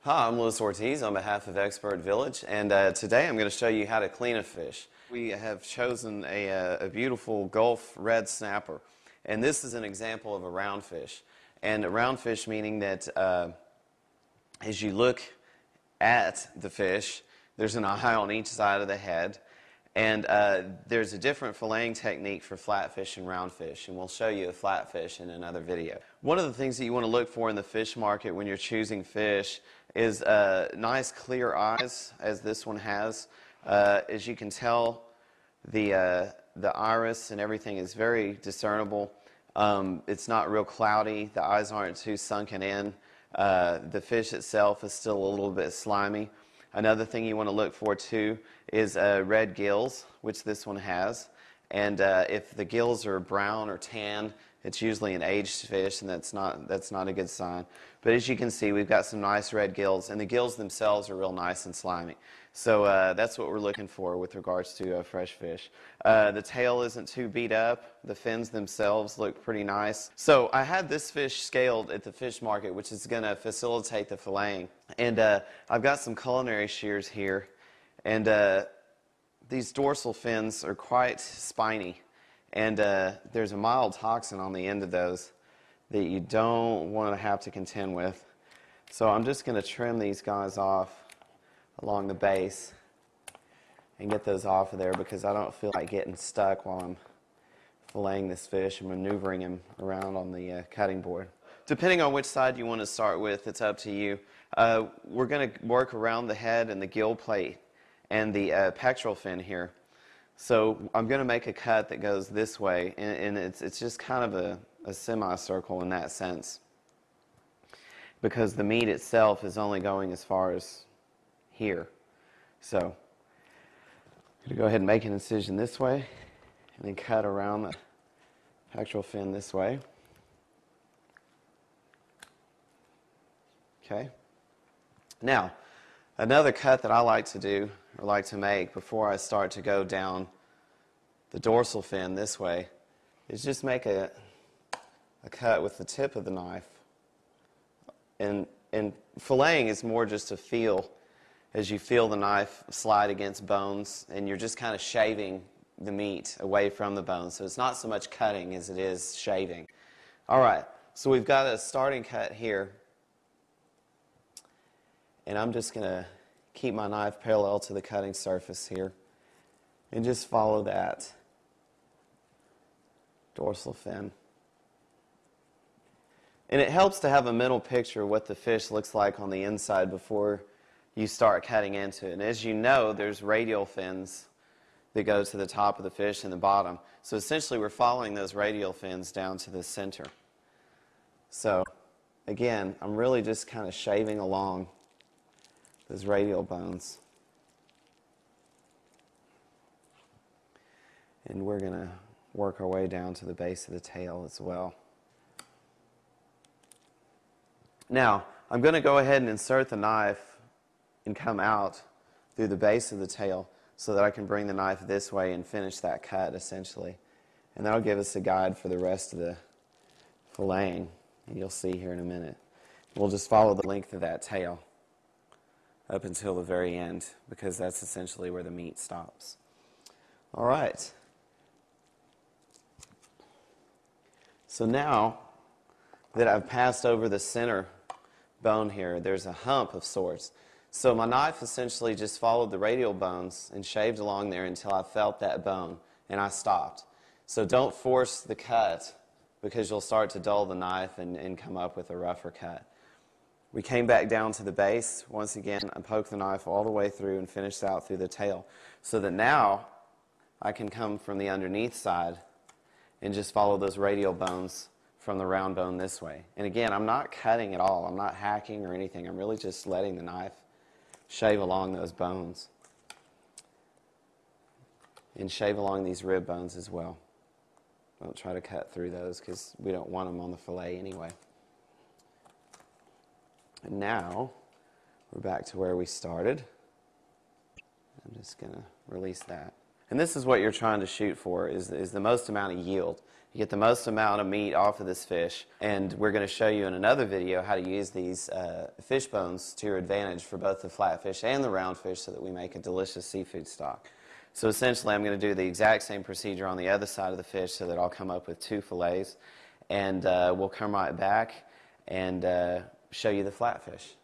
Hi, I'm Louis Ortiz on behalf of Expert Village, and today I'm going to show you how to clean a fish. We have chosen a beautiful Gulf red snapper, and this is an example of a round fish. And a round fish meaning that as you look at the fish, there's an eye on each side of the head, and there's a different filleting technique for flatfish and round fish, and we'll show you a flatfish in another video. One of the things that you want to look for in the fish market when you're choosing fish is nice clear eyes, as this one has. As you can tell, the iris and everything is very discernible. It's not real cloudy. The eyes aren't too sunken in. The fish itself is still a little bit slimy. Another thing you want to look for too is red gills, which this one has. And if the gills are brown or tan, it's usually an aged fish, and that's not a good sign. But as you can see, we've got some nice red gills, and the gills themselves are real nice and slimy. So that's what we're looking for with regards to fresh fish. The tail isn't too beat up. The fins themselves look pretty nice. So I had this fish scaled at the fish market, which is going to facilitate the filleting. And I've got some culinary shears here, and these dorsal fins are quite spiny. And there's a mild toxin on the end of those that you don't want to have to contend with. So I'm just going to trim these guys off along the base and get those off of there, because I don't feel like getting stuck while I'm filleting this fish and maneuvering him around on the cutting board. Depending on which side you want to start with, it's up to you. We're going to work around the head and the gill plate and the pectoral fin here. So I'm going to make a cut that goes this way, and it's just kind of a semicircle in that sense, because the meat itself is only going as far as here. So I'm going to go ahead and make an incision this way, and then cut around the pectoral fin this way. Okay. Now, another cut that I like to do, or like to make before I start to go down the dorsal fin this way, is just make a cut with the tip of the knife. And filleting is more just a feel, as you feel the knife slide against bones, and you're just kind of shaving the meat away from the bones. So it's not so much cutting as it is shaving. All right, so we've got a starting cut here, and I'm just going to keep my knife parallel to the cutting surface here and just follow that dorsal fin. And it helps to have a mental picture of what the fish looks like on the inside before you start cutting into it. And as you know, there's radial fins that go to the top of the fish and the bottom. So essentially we're following those radial fins down to the center. So again, I'm really just kind of shaving along those radial bones. And we're going to work our way down to the base of the tail as well. Now, I'm going to go ahead and insert the knife and come out through the base of the tail so that I can bring the knife this way and finish that cut, essentially. And that'll give us a guide for the rest of the filleting, and you'll see here in a minute. We'll just follow the length of that tail up until the very end, because that's essentially where the meat stops. All right. So now that I've passed over the center bone here, there's a hump of sorts. So my knife essentially just followed the radial bones and shaved along there until I felt that bone, and I stopped. So don't force the cut, because you'll start to dull the knife and come up with a rougher cut. We came back down to the base. Once again, I poked the knife all the way through and finished out through the tail, so that now I can come from the underneath side and just follow those radial bones from the round bone this way. And again, I'm not cutting at all. I'm not hacking or anything. I'm really just letting the knife shave along those bones. And shave along these rib bones as well. Don't try to cut through those, because we don't want them on the fillet anyway. And now, we're back to where we started. I'm just going to release that. And this is what you're trying to shoot for, is the most amount of yield. You get the most amount of meat off of this fish, and we're going to show you in another video how to use these fish bones to your advantage for both the flatfish and the round fish so that we make a delicious seafood stock. So essentially I'm going to do the exact same procedure on the other side of the fish so that I'll come up with 2 fillets, and we'll come right back and show you the flatfish.